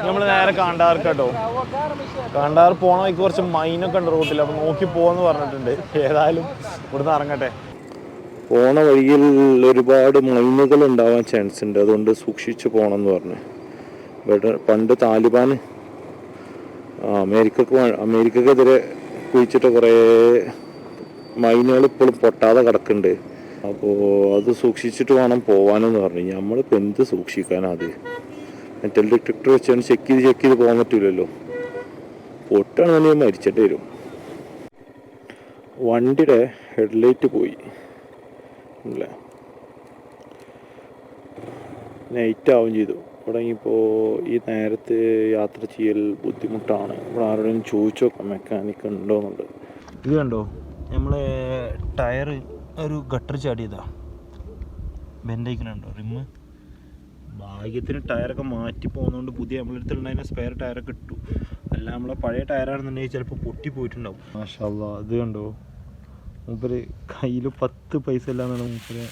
നമ്മൾ നേരെ കാണ്ടാർക്ക് കേട്ടോ. കാണ്ടാർ പോണ വഴിക്ക് കുറച്ച് മൈനൊക്കെ ഉണ്ട് റോട്ടിൽ, അപ്പം നോക്കി പോകാന്ന് പറഞ്ഞിട്ടുണ്ട്. ഏതായാലും ഇവിടുന്ന് ഇറങ്ങട്ടെ. പോണ വഴിയിൽ ഒരുപാട് മൈനുകൾ ഉണ്ടാവാൻ ചാൻസ് ഉണ്ട്, അതുകൊണ്ട് സൂക്ഷിച്ച് പോകണം എന്ന് പറഞ്ഞു. ഇവിടെ പണ്ട് താലിബാൻ അമേരിക്കക്കെതിരെ കുഴിച്ചിട്ട് കുറേ മൈനുകൾ ഇപ്പോഴും പൊട്ടാതെ കിടക്കുന്നുണ്ട്. അപ്പോൾ അത് സൂക്ഷിച്ചിട്ട് വേണം പോകാനെന്ന് പറഞ്ഞു. നമ്മളിപ്പോൾ എന്ത് സൂക്ഷിക്കാനാണ്? അത് മെറ്റൽ ഡിറ്റക്ടർ വെച്ചാണ് ചെക്ക് ചെയ്ത് പോകാൻ പറ്റില്ലല്ലോ. പൊട്ടാണെന്നുണ്ടെങ്കിൽ മരിച്ചിട്ട് വരും. വണ്ടിയുടെ ഹെഡ്ലൈറ്റ് പോയി അല്ലേ, നൈറ്റ് ആവും ചെയ്തു. തുടങ്ങിയപ്പോൾ ഈ നേരത്ത് യാത്ര ചെയ്യൽ ബുദ്ധിമുട്ടാണ്. ഇവിടെ ആരോടും ചോദിച്ചു നോക്കാം മെക്കാനിക്ക് ഉണ്ടോയെന്നുണ്ട്. ഇത് കണ്ടോ, നമ്മൾ ടയർ ഒരു ഗട്ടർ ചാടിയതാ, ബെൻഡൈക്കണുണ്ടോ റിമ്മ്. ഭാഗ്യത്തിന് ടയറൊക്കെ മാറ്റി പോകുന്നതുകൊണ്ട് പുതിയ നമ്മളടുത്തുള്ളതിന് സ്പെയർ ടയറൊക്കെ ഇട്ടു. അല്ല നമ്മളെ പഴയ ടയറാണെന്നുണ്ടെങ്കിൽ ചിലപ്പോൾ പൊട്ടിപ്പോയിട്ടുണ്ടാവും. മാഷാ അല്ലാഹ്, അത് കണ്ടോ, മൂപ്പര് കയ്യിൽ 10 പൈസ ഇല്ലാന്നാണ് മൂപ്പര്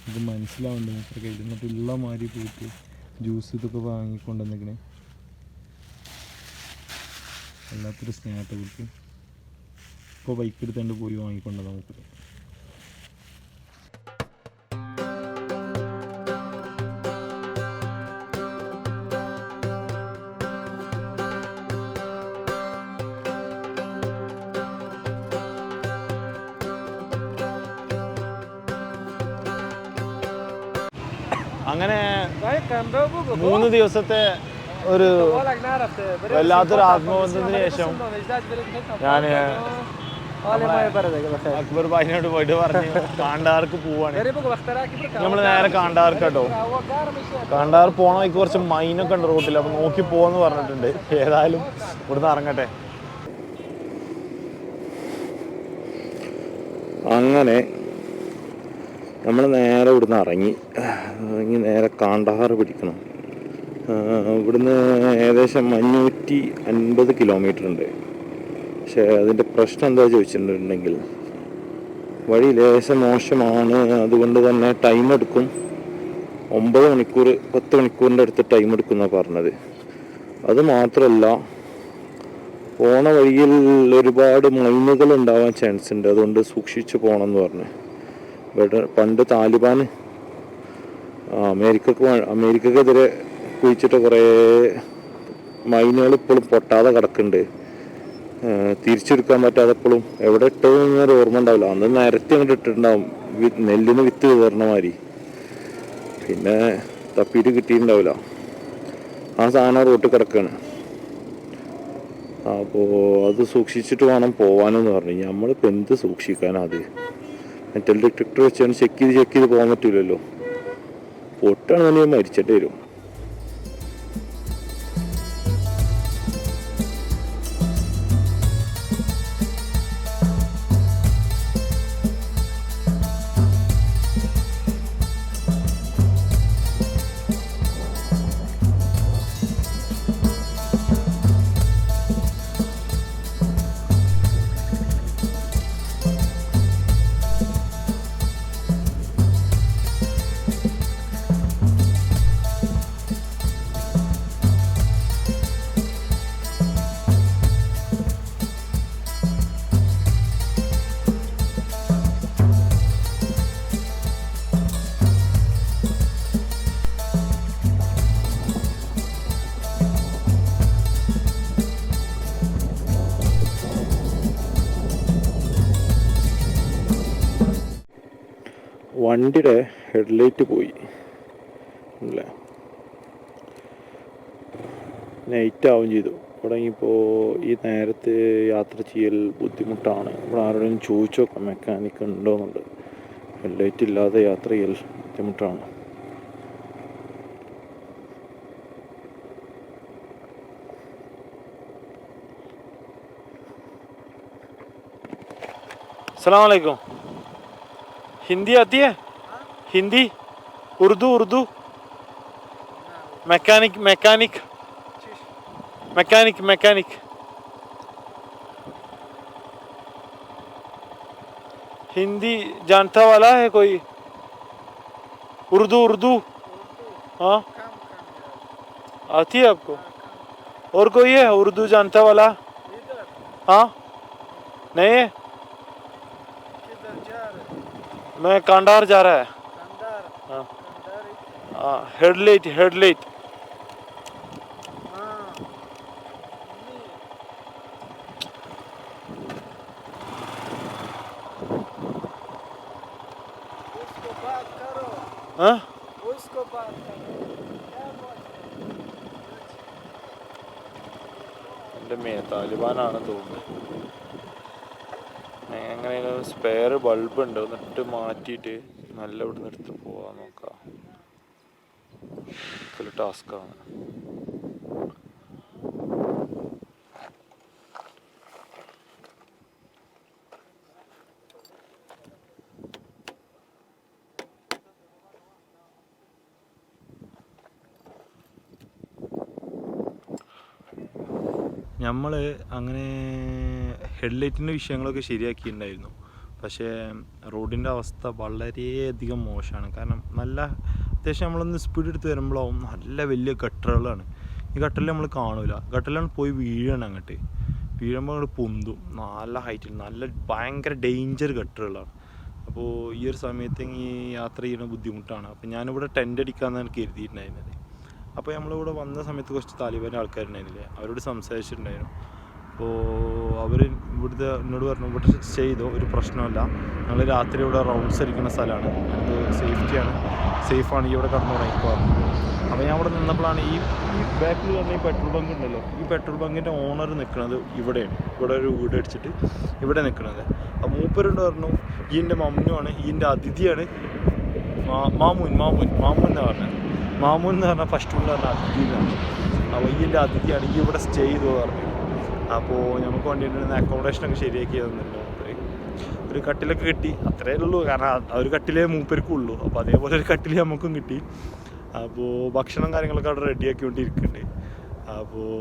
ഇത് മനസ്സിലാവുന്നുണ്ട്. മൂപ്പര് കയ്യിൽ എന്നിട്ട് ഉള്ള മാതിരി പോയിട്ട് ജ്യൂസ് ഇതൊക്കെ വാങ്ങിക്കൊണ്ടുവന്നിക്കണേ. വല്ലാത്തൊരു സ്നേഹത്തെ കുറിച്ച് ഇപ്പോൾ ബൈക്ക് എടുത്തുകൊണ്ട് പോയി വാങ്ങിക്കൊണ്ടതാണ് മൂപ്പര്. അങ്ങനെ 3 ദിവസത്തെ ഒരു വല്ലാത്തൊരു ആത്മബന്ധത്തിന് ശേഷം ഞാൻ അക്ബർ ഭായിനോട് പോയിട്ട് പറഞ്ഞു കാണ്ടാർക്ക് പോവാണ്. നമ്മൾ നേരെ കാണ്ടാർക്ക് കേട്ടോ. കാണ്ടാർ പോണ വഴിക്ക് കുറച്ച് മൈനൊക്കെ ഉണ്ട് റോട്ടിൽ, അപ്പം നോക്കി പോകാന്ന് പറഞ്ഞിട്ടുണ്ട്. ഏതായാലും ഇവിടുന്ന് ഇറങ്ങട്ടെ. അങ്ങനെ നമ്മൾ നേരെ ഇവിടുന്ന് ഇറങ്ങി നേരെ കാണ്ടാർ പിടിക്കണം. ഇവിടുന്ന് ഏകദേശം 550 കിലോമീറ്റർ ഉണ്ട്. പക്ഷേ അതിൻ്റെ പ്രശ്നം എന്താ ചോദിച്ചിട്ടുണ്ടെങ്കിൽ വഴി ലേശം മോശമാണ്. അതുകൊണ്ട് തന്നെ ടൈം എടുക്കും. 9 മണിക്കൂർ 10 മണിക്കൂറിൻ്റെ അടുത്ത് ടൈം എടുക്കുമെന്നാണ് പറഞ്ഞത്. അത് മാത്രമല്ല, പോണ വഴിയിൽ ഒരുപാട് മൈനുകൾ ഉണ്ടാവാൻ ചാൻസ് ഉണ്ട്, അതുകൊണ്ട് സൂക്ഷിച്ച് പോകണം എന്ന് പറഞ്ഞു. ഇവിടെ പണ്ട് താലിബാൻ അമേരിക്കക്കെതിരെ കുഴിച്ചിട്ട് കുറേ മൈനുകൾ ഇപ്പോഴും പൊട്ടാതെ കിടക്കുന്നുണ്ട്. തിരിച്ചെടുക്കാൻ പറ്റാതെ എപ്പോഴും എവിടെ ഇട്ടതെന്നൊരു ഓർമ്മ ഉണ്ടാവില്ല. അന്ന് നിരത്തി അങ്ങോട്ട് ഇട്ടിട്ടുണ്ടാവും, നെല്ലിന് വിത്ത് കയറുന്ന മാതിരി. പിന്നെ തപ്പിയിട്ട് കിട്ടിയിട്ടുണ്ടാവില്ല. ആ സാധനം റോട്ടിൽ കിടക്കുകയാണ്. അപ്പോൾ അത് സൂക്ഷിച്ചിട്ട് വേണം പോകാനെന്ന് പറഞ്ഞു. നമ്മളിപ്പോൾ എന്ത് സൂക്ഷിക്കാനാണ്? അത് മെറ്റൽ ഡിറ്റക്ടർ വെച്ചാണ് ചെക്ക് ചെയ്ത് പോകാൻ പറ്റില്ലല്ലോ. പൊട്ടാണെന്നുണ്ടെങ്കിൽ മരിച്ചിട്ട് വരും. വണ്ടിയുടെ ഹെഡ്ലൈറ്റ് പോയി അല്ലേ, നൈറ്റ് ആവും ചെയ്തു. തുടങ്ങിയപ്പോൾ ഈ നേരത്ത് യാത്ര ചെയ്യൽ ബുദ്ധിമുട്ടാണ്. ഇവിടെ ആരോടും ചോദിച്ചു നോക്കാം മെക്കാനിക്ക് ഉണ്ടോയെന്നുണ്ട്. ഹെഡ്ലൈറ്റ് ഇല്ലാതെ യാത്ര ചെയ്യൽ ബുദ്ധിമുട്ടാണ്. अस्सलाम वालेकुम। हिंदी आती है? हिंदी, उर्दू? मैकेनिक हिंदी जानता वाला है कोई? उर्दू हाँ आती है आपको? और कोई है उर्दू जानता वाला? हाँ नहीं है। मैं कांडार जा रहा है। हाँ हेडलाइट हेडलाइट। हाँ എൻ്റെ താലിബാനാണ് തോന്നുന്നത്. അങ്ങനെ സ്പെയർ ബൾബ് ഉണ്ട്, എന്നിട്ട് മാറ്റിയിട്ട് നല്ല ഇവിടെ നിന്ന് എടുത്ത് പോവാൻ നോക്കാം. ടാസ്ക്കാണ്. നമ്മൾ അങ്ങനെ ഹെഡ്ലൈറ്റിൻ്റെ വിഷയങ്ങളൊക്കെ ശരിയാക്കിയിട്ടുണ്ടായിരുന്നു. പക്ഷേ റോഡിൻ്റെ അവസ്ഥ വളരെയധികം മോശമാണ്. കാരണം നല്ല അത്യാവശ്യം നമ്മളൊന്ന് സ്പീഡ് എടുത്ത് വരുമ്പോഴാവും നല്ല വലിയ ഗട്ടറുകളാണ്. ഈ ഗട്ടറിൽ നമ്മൾ കാണൂല, ഗട്ടറിലാണ് പോയി വീഴാണ്. അങ്ങോട്ട് വീഴുമ്പോൾ അങ്ങോട്ട് പൊന്തും. നല്ല ഹൈറ്റിൽ നല്ല ഭയങ്കര ഡേഞ്ചർ ഗട്ടറുകളാണ്. അപ്പോൾ ഈ ഒരു സമയത്ത് ഈ യാത്ര ചെയ്യുന്ന ബുദ്ധിമുട്ടാണ്. അപ്പോൾ ഞാനിവിടെ ടെൻ്റ് അടിക്കാമെന്നാണ് കരുതിയിട്ടുണ്ടായിരുന്നത്. അപ്പോൾ നമ്മളിവിടെ വന്ന സമയത്ത് കുറച്ച് താലിബാൻ ആൾക്കാരുണ്ടായിരുന്നില്ലേ, അവരോട് സംസാരിച്ചിട്ടുണ്ടായിരുന്നു. അപ്പോൾ അവർ ഇവിടുത്തെ എന്നോട് പറഞ്ഞു ഇവിടെ സ്റ്റേ ചെയ്തോ, ഒരു പ്രശ്നമല്ല, ഞങ്ങൾ രാത്രി ഇവിടെ റൗണ്ട്സ് അടിക്കുന്ന സ്ഥലമാണ്, അത് സേഫ്റ്റിയാണ്, സേഫാണ്, ഈ ഇവിടെ കടന്നു തുടങ്ങിക്കോ. അപ്പോൾ ഞാൻ ഇവിടെ നിന്നപ്പോഴാണ് ഈ ബാക്കിൽ പറഞ്ഞ ഈ പെട്രോൾ ബങ്ക് ഉണ്ടല്ലോ, ഈ പെട്രോൾ ബങ്കിൻ്റെ ഓണർ നിൽക്കുന്നത് ഇവിടെയാണ്. ഇവിടെ ഒരു വീട് അടിച്ചിട്ട് ഇവിടെ നിൽക്കുന്നത്. അപ്പോൾ മൂപ്പരോട് പറഞ്ഞു ഈ എൻ്റെ മമ്മുവാണ്, ഈ എൻ്റെ അതിഥിയാണ് മാമൂൻ എന്ന് പറഞ്ഞത്. മാമൂൻ എന്ന് പറഞ്ഞാൽ ഫസ്റ്റ് എന്ന് പറഞ്ഞാൽ അതിഥി എന്നാണ്. അപ്പോൾ ഈ എൻ്റെ അതിഥിയാണ്, ഈ ഇവിടെ സ്റ്റേ ചെയ്തു പറഞ്ഞു. അപ്പോൾ നമുക്ക് വേണ്ടിയിട്ട് അക്കോമഡേഷനൊക്കെ ശരിയാക്കി തന്നിട്ടുണ്ട് മൂപ്പര്. ഒരു കട്ടിലൊക്കെ കിട്ടി, അത്രയേ ഉള്ളൂ. കാരണം ഒരു കട്ടിലേ മൂപ്പർക്കും ഉള്ളൂ. അപ്പോൾ അതേപോലെ ഒരു കട്ടിൽ നമുക്കും കിട്ടി. അപ്പോൾ ഭക്ഷണം കാര്യങ്ങളൊക്കെ അവിടെ റെഡിയാക്കിക്കൊണ്ടിരിക്കുന്നുണ്ട്. അപ്പോൾ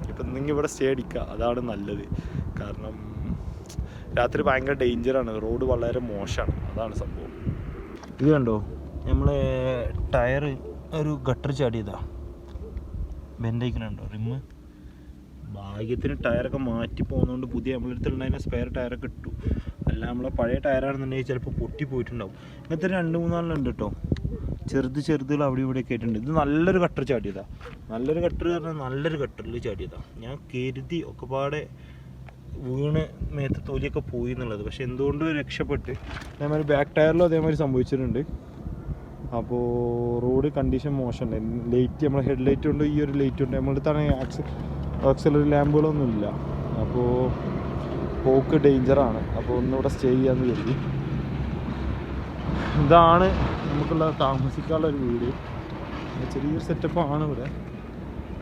ഇപ്പം നിങ്ങൾ ഇവിടെ സ്റ്റേ അടിക്കുക, അതാണ് നല്ലത്. കാരണം രാത്രി ഭയങ്കര ഡേഞ്ചറാണ്, റോഡ് വളരെ മോശമാണ്, അതാണ് സംഭവം. ഇത് കണ്ടോ, നമ്മളെ ടയർ ഒരു ഗട്ടർ ചാടിയതാ, ബെൻഡൈക്കണുണ്ടോ റിമ്മ്. ഭാഗ്യത്തിന് ടയറൊക്കെ മാറ്റി പോകുന്നതുകൊണ്ട് പുതിയ നമ്മളെടുത്തുള്ളതിന് സ്പെയർ ടയറൊക്കെ ഇട്ടു. അല്ല നമ്മളെ പഴയ ടയറാണെന്നുണ്ടെങ്കിൽ ചിലപ്പോൾ പൊട്ടി പോയിട്ടുണ്ടാവും. ഇങ്ങനത്തെ 2-3 ഉണ്ട് കേട്ടോ, ചെറുതുകൾ അവിടെ ഇവിടെയൊക്കെ ആയിട്ടുണ്ട്. ഇത് നല്ലൊരു ഗട്ടർ ചാടിയതാണ്, നല്ലൊരു ഗട്ടർ പറഞ്ഞാൽ നല്ലൊരു ഗട്ടറിൽ ചാടിയതാണ്. ഞാൻ കരുതി ഒക്കെപ്പാടെ വീണ് മേത്ത് തൊലിയൊക്കെ പോയി എന്നുള്ളത്, പക്ഷെ എന്തുകൊണ്ട് രക്ഷപ്പെട്ട്. അതേമാതിരി ബാക്ക് ടയറിലും അതേമാതിരി സംഭവിച്ചിട്ടുണ്ട്. അപ്പോൾ റോഡ് കണ്ടീഷൻ മോശമുണ്ട്. ലൈറ്റ് നമ്മളെ ഹെഡ് ലൈറ്റ് ഉണ്ട്, ഈ ഒരു ലൈറ്റ് ഉണ്ട്. നമ്മുടെ അടുത്താണ് ആക്സിലറി ലാമ്പുകളൊന്നുമില്ല. അപ്പോൾ പോക്ക് ഡേഞ്ചറാണ്. അപ്പോൾ ഒന്നിവിടെ സ്റ്റേ ചെയ്യാമെന്ന് കരുതി. ഇതാണ് നമുക്കുള്ള താമസിക്കാനുള്ള ഒരു വീട്. ചെറിയൊരു സെറ്റപ്പാണ് ഇവിടെ.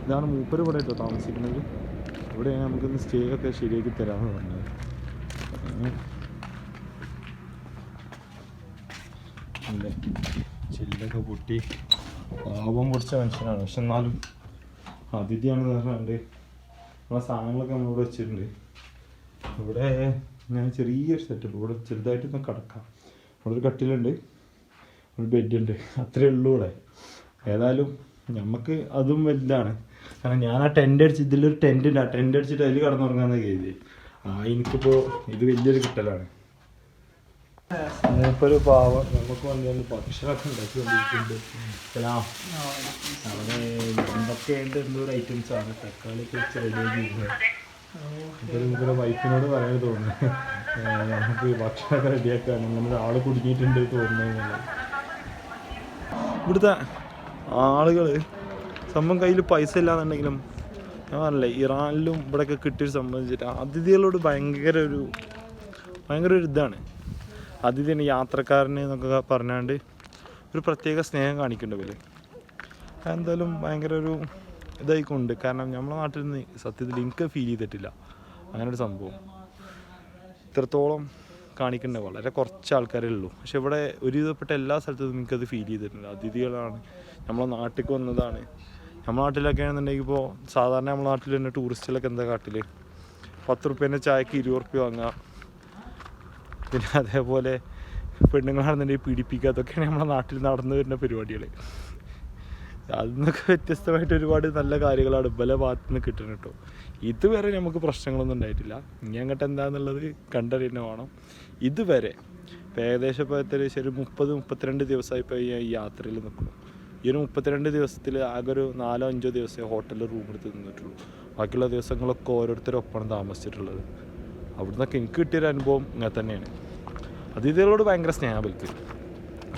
ഇതാണ് മൂപ്പര് ഇവിടെ കേട്ടോ താമസിക്കുന്നത്. ഇവിടെ നമുക്കിന്ന് സ്റ്റേ ഒക്കെ ശരിയാക്കി തരാമെന്ന് പറഞ്ഞത്. അല്ലേ ചില്ലൊക്കെ പൊട്ടി പാപം പൊടിച്ച മനുഷ്യനാണ്. പക്ഷെ എന്നാലും അതിഥിയാണെന്ന് പറഞ്ഞുകൊണ്ട് നമ്മളെ സാധനങ്ങളൊക്കെ നമ്മളിവിടെ വെച്ചിട്ടുണ്ട്. ഇവിടെ ഞാൻ ചെറിയൊരു സെറ്റപ്പ്, ഇവിടെ ചെറുതായിട്ടൊന്ന് കിടക്കാം. ഇവിടെ ഒരു കട്ടിലുണ്ട്, ഒരു ബെഡുണ്ട്, അത്രയേ ഉള്ളൂ ഇവിടെ. ഏതായാലും നമുക്ക് അതും വലുതാണ്. കാരണം ഞാൻ ആ ടെൻ്റ് അടിച്ച്, ഇതിലൊരു ടെൻ്റ് ഉണ്ട്, ആ ടെൻ്റ് അടിച്ചിട്ട് അതിൽ കിടന്നുറങ്ങാമെന്ന് കരുതി. എനിക്കിപ്പോൾ ഇത് വലിയൊരു കിട്ടലാണ്. മൂപ്പൊരു പാവം നമുക്ക് വന്നു ഭക്ഷണമൊക്കെ ഉണ്ടാക്കിക്കൊണ്ടിരിക്കുന്നുണ്ട്. അവിടെ എന്തൊക്കെയുണ്ട്, എന്തോരം ഐറ്റംസാണ്. തക്കാളിയൊക്കെ വെച്ച് റെഡിയാക്കിയിരുന്നത്. അപ്പോൾ നമുക്കൊരു വൈഫിനോട് പറയാൻ തോന്നുന്നു, നമുക്ക് ഭക്ഷണമൊക്കെ റെഡിയാക്കാൻ അങ്ങനെ ഒരാൾ കുടുങ്ങിയിട്ടുണ്ട് തോന്നുന്നത്. ഇവിടുത്തെ ആളുകൾ സംഭവം കയ്യിൽ പൈസ ഇല്ലാന്നുണ്ടെങ്കിലും ഞാൻ പറഞ്ഞില്ലേ, ഇറാനിലും ഇവിടെയൊക്കെ കിട്ടിയൊരു സംബന്ധിച്ചിട്ട് അതിഥികളോട് ഭയങ്കര ഒരു ഇതാണ്. അതിഥിന് യാത്രക്കാരന് എന്നൊക്കെ പറഞ്ഞാണ്ട് ഒരു പ്രത്യേക സ്നേഹം കാണിക്കേണ്ട എന്തായാലും ഭയങ്കര ഒരു ഇതായിക്കൊണ്ട്. കാരണം നമ്മളെ നാട്ടിൽ നിന്ന് സത്യത്തിൽ എനിക്ക് ഫീൽ ചെയ്തിട്ടില്ല അങ്ങനൊരു സംഭവം. ഇത്രത്തോളം കാണിക്കേണ്ട വളരെ കുറച്ച് ആൾക്കാരേ ഉള്ളൂ. പക്ഷെ ഇവിടെ ഒരുവിധപ്പെട്ട എല്ലാ സ്ഥലത്തും എനിക്കത് ഫീൽ ചെയ്തിട്ടുണ്ട്. അതിഥികളാണ്, നമ്മളെ നാട്ടിലേക്ക് വന്നതാണ്. നമ്മുടെ നാട്ടിലൊക്കെ ആണെന്നുണ്ടെങ്കിൽ ഇപ്പോൾ സാധാരണ നമ്മുടെ നാട്ടിൽ തന്നെ ടൂറിസ്റ്റുകളൊക്കെ എന്താ കാട്ടിൽ 10 റുപ്യേൻ്റെ ചായക്ക് 20 റുപ്യ വാങ്ങുക. പിന്നെ അതേപോലെ പെണ്ണുങ്ങളാണെന്നുണ്ടെങ്കിൽ പീഡിപ്പിക്കുക. അതൊക്കെയാണ് നമ്മുടെ നാട്ടിൽ നടന്നു വരുന്ന പരിപാടികൾ. അതിൽ നിന്നൊക്കെ വ്യത്യസ്തമായിട്ട് ഒരുപാട് നല്ല കാര്യങ്ങളാണ് പല ഭാഗത്തു നിന്ന് കിട്ടുന്നത് കേട്ടോ. ഇതുവരെ നമുക്ക് പ്രശ്നങ്ങളൊന്നും ഉണ്ടായിട്ടില്ല. ഇനി അങ്ങോട്ട് എന്താണെന്നുള്ളത് കണ്ടറിയുന്ന വേണം. ഇതുവരെ ഇപ്പോൾ ഏകദേശം ഇപ്പോൾ ഒരു 30-32 ദിവസമായി ഇപ്പോൾ ഈ യാത്രയിൽ നിൽക്കുന്നു. ഈ ഒരു 32 ദിവസത്തിൽ ആകെ ഒരു 4-5 ദിവസമേ ഹോട്ടലിൽ റൂം എടുത്ത് നിന്നിട്ടുള്ളൂ. ബാക്കിയുള്ള ദിവസങ്ങളൊക്കെ ഓരോരുത്തരൊപ്പമാണ് താമസിച്ചിട്ടുള്ളത്. അവിടുന്നൊക്കെ എനിക്ക് കിട്ടിയൊരു അനുഭവം ഇങ്ങനെ തന്നെയാണ്. അതിഥികളോട് ഭയങ്കര സ്നേഹം എനിക്ക്.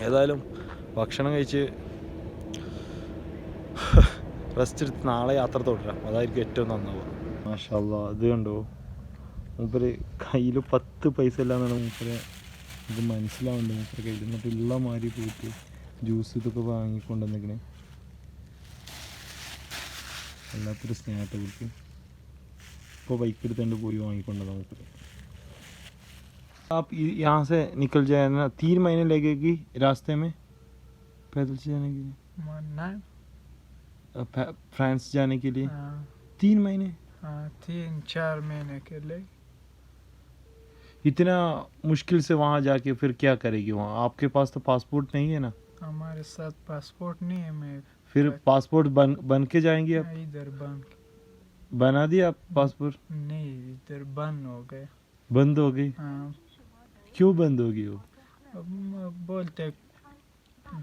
ഏതായാലും ഭക്ഷണം കഴിച്ച് റെസ്റ്റ് എടുത്ത് നാളെ യാത്ര തുടരാം. അതായിരിക്കും ഏറ്റവും നന്നാവുക. മാഷാ അല്ലാഹ്, അത് കണ്ടോ, മൂപ്പര് കയ്യിൽ 10 പൈസ ഇല്ലാന്നാണ് മൂപ്പര് ഇത് മനസ്സിലാവുന്നുണ്ട്. മൂപ്പര് കയ്യിൽ എന്നിട്ട് ഉള്ള മാതിരി പോയിട്ട് ജ്യൂസ് ഇതൊക്കെ വാങ്ങിക്കൊണ്ടുവന്നിക്കണേ. വല്ലാത്തൊരു സ്നേഹത്തെ കുറിച്ച് ഇപ്പോൾ ബൈക്ക് എടുത്തുകൊണ്ട് പോയി വാങ്ങിക്കൊണ്ടതാണ് മൂപ്പര്. आप यहाँ से निकल जाए ना, 3 महीने लगेगी रास्ते में पैदल से जाने के लिए, फ्रांस जाने के लिए 3 महीने। 3-4 महीने के लिए। इतना मुश्किल से वहाँ जाके फिर क्या करेगी वहाँ? आपके पास तो पासपोर्ट नहीं है ना? हमारे साथ पासपोर्ट नहीं है। मैं फिर पासपोर्ट बन के जाएंगे आप? इधर बना दिया आप पासपोर्ट? नहीं, इधर बंद हो गए। बंद हो गई? हाँ। क्यों बंद होगी वो? बोलते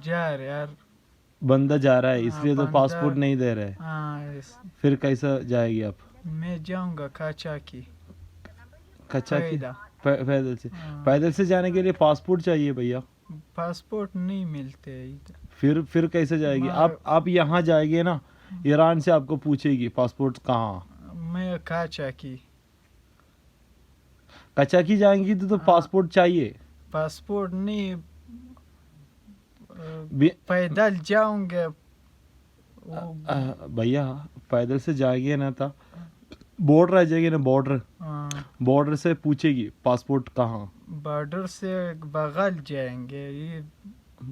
जा रहे यार, बंदा जा रहा है इसलिए तो पासपोर्ट नहीं दे रहा है। हाँ, फिर कैसा जाएगी आप? मैं जाऊंगा काचाकी। कच्चाकी? पैदल। पैदल से? हाँ। पैदल से जाने के लिए पासपोर्ट चाहिए भैया। पासपोर्ट नहीं मिलते इधर। फिर कैसे जाएगी आप यहाँ जाएंगे ना, ईरान से आपको पूछेगी पासपोर्ट कहाँ। मैं काचाकी। कच्चाकी जाएंगी तो पासपोर्ट चाहिए। पासपोर्ट नहीं, पैदल जाऊंगे भैया। पैदल से जाएंगे ना था, बॉर्डर आ जाएगी ना, बॉर्डर से पूछेगी पासपोर्ट कहाँ। बॉर्डर से बगल जाएंगे। ये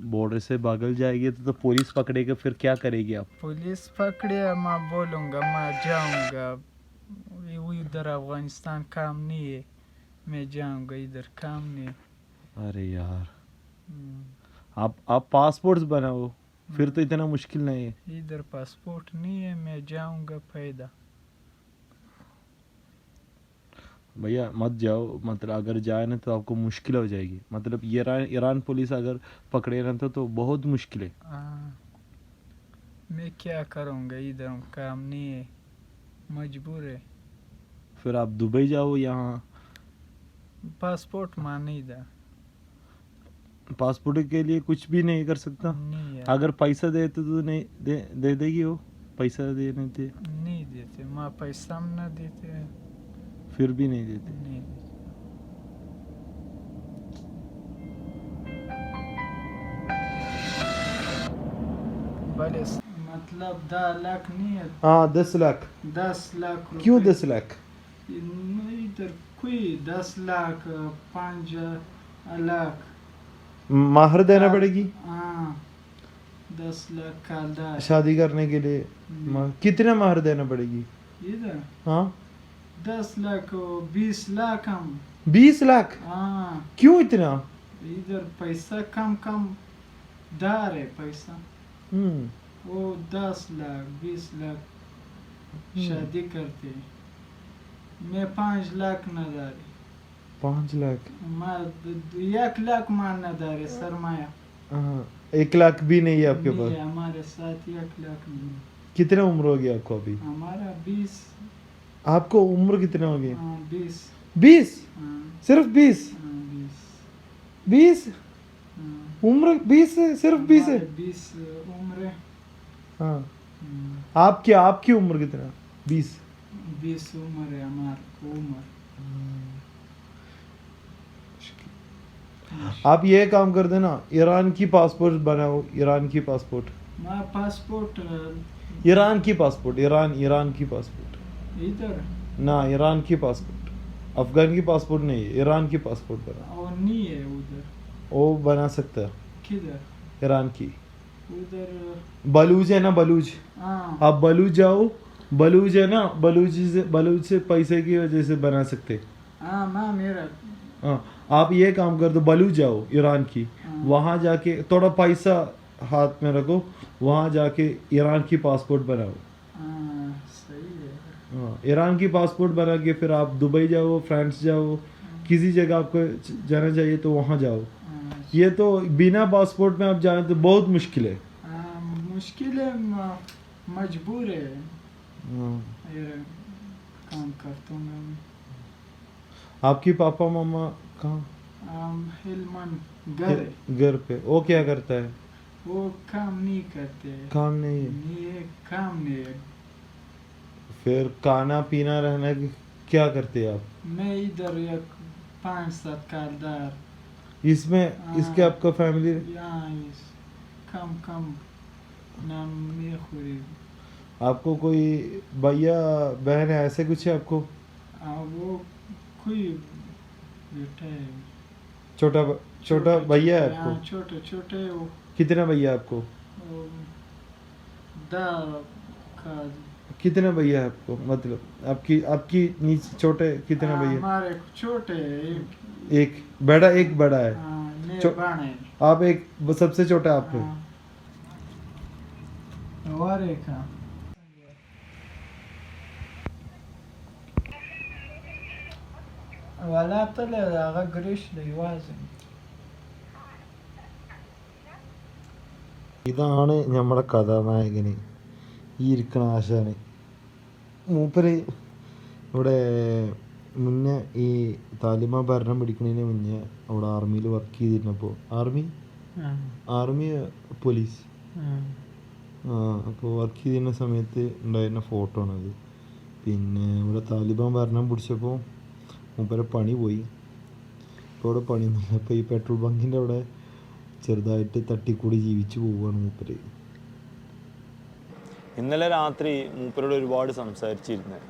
बॉर्डर से बगल जाएगी तो पुलिस पकड़ेगा, फिर क्या करेगी आप? पुलिस पकड़े, मैं बोलूँगा मैं जाऊँगा इधर, अफगानिस्तान काम नहीं है, मैं जाऊँगा इधर, काम नहीं। अरे यार, आप पासपोर्ट बनाओ, फिर तो इतना मुश्किल नहीं है। इधर पासपोर्ट नहीं है, मैं जाऊँगा पैदल। भैया मत जाओ, मतलब अगर जाए ना तो आपको मुश्किल हो जाएगी। मतलब ईरान पुलिस अगर पकड़े ना तो बहुत मुश्किल है। मैं क्या करूँगा, इधर काम नहीं है, मजबूर है। फिर आप दुबई जाओ, यहाँ पासपोर्ट माने इधर। पासपोर्ट के लिए कुछ भी नहीं कर सकता? नहीं, अगर पैसा दे तो नहीं दे देगी वो? पैसा देने दे? नहीं देते, माँ पैसा न देते, फिर भी नहीं देते? नहीं। मतलब 10 लाख नहीं है। हाँ 10 लाख। 10 लाख रुपए। क्यों 10 लाख? इधर कोई 10 लाख 5 लाख माहर देना पड़ेगी? हाँ, 10 लाख का शादी करने के लिए कितना माहर देना पड़ेगी इधर? हाँ 10 लाख 20 लाख हम। 20 लाख? हाँ। क्यों इतना? इधर पैसा कम दार है पैसा। वो 10 लाख 20 लाख शादी करते। मैं 5 लाख न दारे। 5 लाख? 1 लाख मानना दारे सरमाया। 1 लाख भी नहीं है आपके पास? हमारे साथ 1 लाख नहीं। कितना उम्र हो गया आपको अभी? हमारा 20। आपको उम्र कितना हो गया? 20। 20? सिर्फ 20? 20 उम्र? 20 सिर्फ 20 है? 20 उम्र। हाँ। आपकी उम्र कितना? 20 उम्र है हमारी उम्र। आप ये काम कर देना, ईरान की पासपोर्ट बनाओ। ईरान की पासपोर्ट? ईरान की पासपोर्ट। ईरान की पासपोर्ट इधर ना, ईरान की पासपोर्ट। अफगान की पासपोर्ट नहीं है, ईरान की पासपोर्ट बना। और नहीं है उधर? वो बना सकता है। किधर? ईरान की उधर बलूच है ना, बलूच। आप बलूच जाओ, बलूच है ना, बलूच से पैसे की वजह से बना सकते। हाँ मेरा। हाँ आप ये काम कर दो, बलूच जाओ ईरान की, वहाँ जाके थोड़ा पैसा हाथ में रखो, वहाँ जाके ईरान की पासपोर्ट बनाओ। हाँ सही है। हाँ, ईरान की पासपोर्ट बना के फिर आप दुबई जाओ, फ्रांस जाओ, किसी जगह आपको जाना चाहिए तो वहाँ जाओ। हाँ, ये तो बिना पासपोर्ट में आप जाए तो बहुत मुश्किल है। हाँ, मुश्किल है, मजबूर है। ये काम करता हूँ मैं। आपकी पापा मामा कहाँ? हिलमन घर है। घर पे। वो क्या करता है? वो काम नहीं करते। काम नहीं है। नहीं है, काम नहीं है। फिर खाना पीना रहना क्या करते हैं आप? मैं इधर एक 5-7 कारदार। इसमें इसके आपका फैमिली? यहाँ कम कम नाम नहीं खुरी। आपको कोई भैया बहन है ऐसे कुछ है आपको? वो कोई बेटा है। छोटा छोटा भैया है आपको? हाँ छोटे छोटे वो। कितना भैया है आपको? वो दा का। कितना भैया है आपको, मतलब आपकी आपकी नीचे छोटे कितना भैया? हमारे छोटे एक। एक बड़ा, एक बड़ा है। मेरे बाणे। आप एक सबसे छोटा आप हो। और एक हाँ। വല്ലാത്തല്ലേ ആകെ ഗ്രേഷ്ലി വാസൻ. ഇതാണ് നമ്മുടെ കഥാനായകന്, ഈ ഇരിക്കണ ആശാന്. മൂപ്പര് ഇവിടെ മുന്നേ ഈ താലിബാൻ ഭരണം പിടിക്കുന്നതിന് മുന്നേ അവിടെ ആർമിയിൽ വർക്ക് ചെയ്തിരുന്നപ്പോൾ ആർമി പോലീസ് അപ്പോൾ വർക്ക് ചെയ്തിരുന്ന സമയത്ത് ഉണ്ടായിരുന്ന ഫോട്ടോ ആണത്. പിന്നെ ഇവിടെ താലിബാൻ ഭരണം പിടിച്ചപ്പോൾ മൂപ്പരെ പണി പോയി. ഇപ്പോൾ അവിടെ പണിയൊന്നുമില്ല. അപ്പോൾ ഈ പെട്രോൾ ബങ്കിൻ്റെ അവിടെ ചെറുതായിട്ട് തട്ടിക്കൂടി ജീവിച്ചു പോവുകയാണ് മൂപ്പര്. ഇന്നലെ രാത്രി മൂപ്പരോട് ഒരുപാട് സംസാരിച്ചിരുന്നത്.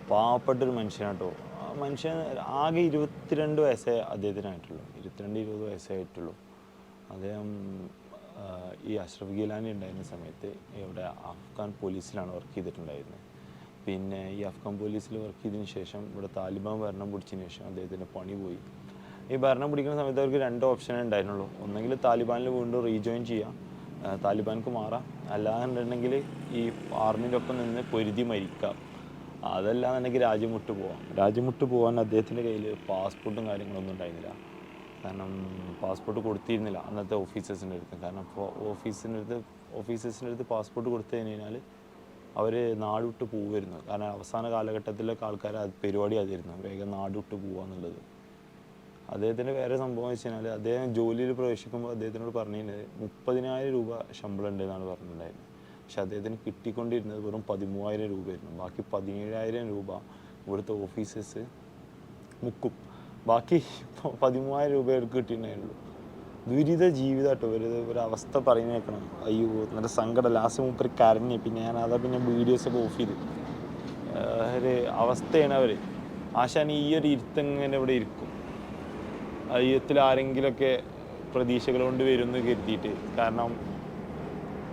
പാവപ്പെട്ടൊരു മനുഷ്യനാട്ടോ. ആ മനുഷ്യൻ ആകെ 22 വയസ്സേ അദ്ദേഹത്തിനായിട്ടുള്ളൂ. 22-20 വയസ്സേ ആയിട്ടുള്ളൂ. അദ്ദേഹം ഈ അഷ്റഫ് ഗിലാനി ഉണ്ടായിരുന്ന സമയത്ത് ഇവിടെ അഫ്ഗാൻ പോലീസിലാണ് വർക്ക് ചെയ്തിട്ടുണ്ടായിരുന്നത്. പിന്നെ ഈ അഫ്ഗാൻ പോലീസിൽ വർക്ക് ചെയ്തതിന് ശേഷം ഇവിടെ താലിബാൻ ഭരണം പിടിച്ചതിന് ശേഷം അദ്ദേഹത്തിൻ്റെ പണി പോയി. ഈ ഭരണം പിടിക്കുന്ന സമയത്ത് അവർക്ക് 2 ഓപ്ഷനേ ഉണ്ടായിരുന്നുള്ളൂ. ഒന്നെങ്കിൽ താലിബാനിൽ വീണ്ടും റീജോയിൻ ചെയ്യാം, താലിബാൻക്ക് മാറാം, അല്ലാന്നുണ്ടെങ്കിൽ ഈ ആർമീൻ്റെ ഒപ്പം നിന്ന് പൊരുതി മരിക്കാം. അതല്ലാന്നുണ്ടെങ്കിൽ രാജ്യം വിട്ടു പോവാം. രാജ്യം വിട്ടു പോകാൻ അദ്ദേഹത്തിൻ്റെ കയ്യിൽ പാസ്പോർട്ടും കാര്യങ്ങളൊന്നും ഉണ്ടായിരുന്നില്ല. കാരണം പാസ്പോർട്ട് കൊടുത്തിരുന്നില്ല അന്നത്തെ ഓഫീസേഴ്സിൻ്റെ അടുത്ത്. കാരണം ഇപ്പോൾ ഓഫീസേഴ്സിൻ്റെ അടുത്ത് പാസ്പോർട്ട് കൊടുത്തു കഴിഞ്ഞാൽ അവർ നാട് വിട്ട് പോകുമായിരുന്നു. കാരണം അവസാന കാലഘട്ടത്തിലൊക്കെ ആൾക്കാർ പരിപാടി അതായിരുന്നു, വേഗം നാട് വിട്ട് പോകുക എന്നുള്ളത്. അദ്ദേഹത്തിൻ്റെ വേറെ സംഭവം വെച്ച് കഴിഞ്ഞാൽ അദ്ദേഹം ജോലിയിൽ പ്രവേശിക്കുമ്പോൾ അദ്ദേഹത്തിനോട് പറഞ്ഞിരുന്നത് 30,000 രൂപ ശമ്പളം ഉണ്ട് എന്നാണ് പറഞ്ഞിട്ടുണ്ടായിരുന്നത്. പക്ഷെ അദ്ദേഹത്തിന് കിട്ടിക്കൊണ്ടിരുന്നത് വെറും 13,000 രൂപയായിരുന്നു. ബാക്കി 17,000 രൂപ ഇവിടുത്തെ ഓഫീസേഴ്സ് മുക്കും. ബാക്കി 13,000 രൂപ അവർക്ക് കിട്ടിയിട്ടുണ്ടായിരുന്നുള്ളൂ. ദുരിത ജീവിതം കേട്ടോ ഒരവസ്ഥ പറയുന്ന കേൾക്കണം. അയ്യോ നല്ല സങ്കടം. ലാസ്റ്റ് മൂപ്പര് കരഞ്ഞ്. പിന്നെ ഞാൻ അതാ പിന്നെ വീഡിയോസൊക്കെ ഓഫ് ചെയ്ത്. ഒരു അവസ്ഥയാണ് അവർ. ആശാൻ ഈ ഒരു ഇരുത്തങ്ങനെ ഇവിടെ ഇരിക്കും. അയ്യത്തിൽ ആരെങ്കിലുമൊക്കെ പ്രതീക്ഷകൾ കൊണ്ട് വരുമെന്ന് കരുതിയിട്ട്. കാരണം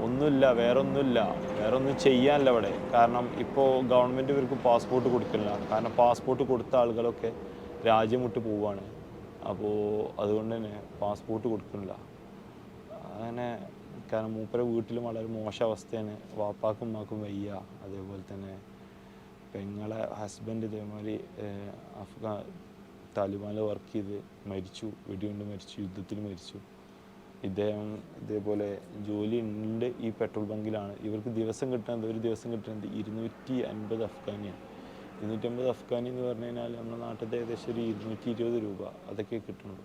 ഒന്നുമില്ല, വേറൊന്നും ചെയ്യാനില്ല ഇവിടെ. കാരണം ഇപ്പോൾ ഗവൺമെൻറ് ഇവർക്ക് പാസ്പോർട്ട് കൊടുക്കില്ല. കാരണം പാസ്പോർട്ട് കൊടുത്ത ആളുകളൊക്കെ രാജ്യം വിട്ട് പോവുകയാണ്. അപ്പോൾ അതുകൊണ്ട് തന്നെ പാസ്പോർട്ട് കൊടുക്കുന്നില്ല അങ്ങനെ. കാരണം മൂപ്പരെ വീട്ടിലും വളരെ മോശം അവസ്ഥയാണ്. വാപ്പാക്കും ഉമ്മാക്കും വയ്യ. അതേപോലെ തന്നെ പെങ്ങളെ ഹസ്ബൻഡ് ഇതേമാതിരി താലിബാനിൽ വർക്ക് ചെയ്ത് മരിച്ചു, വെടികൊണ്ട് മരിച്ചു, യുദ്ധത്തിൽ മരിച്ചു. ഇദ്ദേഹം ഇതേപോലെ ജോലി ഉണ്ട് ഈ പെട്രോൾ ബങ്കിലാണ്. ഇവർക്ക് ദിവസം കിട്ടുന്നത്, ഒരു ദിവസം കിട്ടുന്നത് 250 അഫ്ഗാനിയാണ്. 250 അഫ്ഗാനി എന്ന് പറഞ്ഞു കഴിഞ്ഞാൽ നമ്മുടെ നാട്ടിലത്തെ ഏകദേശം ഒരു 220 രൂപ അതൊക്കെ കിട്ടുള്ളൂ.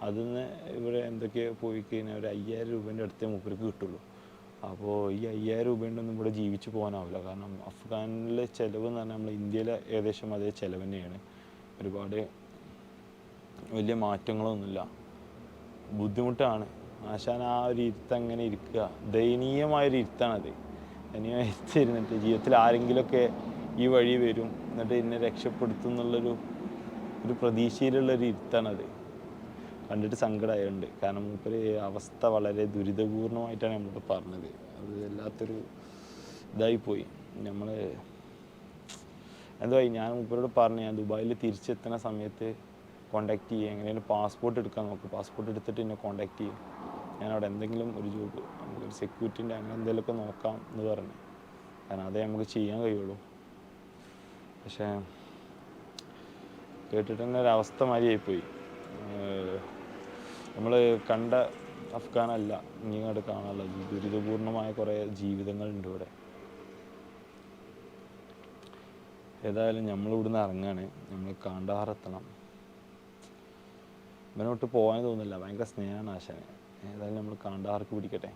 അതിൽ നിന്ന് ഇവിടെ എന്തൊക്കെയോ പോയി കഴിഞ്ഞാൽ ഒരു 5,000 രൂപേൻ്റെ അടുത്തേ മൂപ്പർക്ക് കിട്ടുള്ളൂ. അപ്പോൾ ഈ 5,000 രൂപേണ്ടൊന്നും ഇവിടെ ജീവിച്ചു പോകാനാവില്ല. കാരണം അഫ്ഗാനിലെ ചിലവ് എന്ന് പറഞ്ഞാൽ നമ്മൾ ഇന്ത്യയിലെ ഏകദേശം അതേ ചിലവ് തന്നെയാണ്. ഒരുപാട് വലിയ മാറ്റങ്ങളൊന്നുമില്ല. ബുദ്ധിമുട്ടാണ്. ആശാൻ ആ ഒരു ഇരുത്തം അങ്ങനെ ഇരിക്കുക. ദയനീയമായൊരു ഇരുത്താണത്. ദയനീയമായി ഇരുന്നിട്ട് ജീവിതത്തിൽ ആരെങ്കിലുമൊക്കെ ഈ വഴി വരും എന്നിട്ട് എന്നെ രക്ഷപ്പെടുത്തും എന്നുള്ളൊരു പ്രതീക്ഷയിലുള്ളൊരു ഇരുത്താണത്. കണ്ടിട്ട് സങ്കടമായുണ്ട്. കാരണം മൂപ്പര് അവസ്ഥ വളരെ ദുരിതപൂർണമായിട്ടാണ് നമ്മളോട് പറഞ്ഞത്. അത് വല്ലാത്തൊരു ഇതായിപ്പോയി. നമ്മൾ എന്തായി ഞാൻ മൂപ്പരോട് പറഞ്ഞു, ഞാൻ ദുബായിൽ തിരിച്ചെത്തുന്ന സമയത്ത് കോണ്ടാക്ട് ചെയ്യുക, എങ്ങനെയാണ് പാസ്പോർട്ട് എടുക്കാൻ നോക്കും, പാസ്പോർട്ട് എടുത്തിട്ട് എന്നെ കോണ്ടാക്ട് ചെയ്യും. ഞാനവിടെ എന്തെങ്കിലും ഒരു ജോബ് നമുക്കൊരു സെക്യൂരിറ്റിൻ്റെ അങ്ങനെ എന്തെങ്കിലുമൊക്കെ നോക്കാം എന്ന് പറഞ്ഞു. കാരണം അതേ നമുക്ക് ചെയ്യാൻ കഴിയുള്ളൂ. പക്ഷേ കേട്ടിട്ട് തന്നെ ഒരവസ്ഥ മാതിരിയായിപ്പോയി. നമ്മൾ കണ്ട അഫ്ഗാനല്ല ഇങ്ങോട്ട് കാണാനുള്ളത്. ദുരിതപൂർണമായ കുറേ ജീവിതങ്ങളുണ്ട് ഇവിടെ. ഏതായാലും നമ്മളിവിടുന്ന് ഇറങ്ങാണ്. നമ്മൾ കാണ്ഡഹാർ എത്തണം. ഇവനോട്ട് പോകാൻ തോന്നില്ല, ഭയങ്കര സ്നേഹമാണ് ആശാന്. ഏതായാലും നമ്മൾ കാണ്ഡഹാർക്ക് പിടിക്കട്ടെ.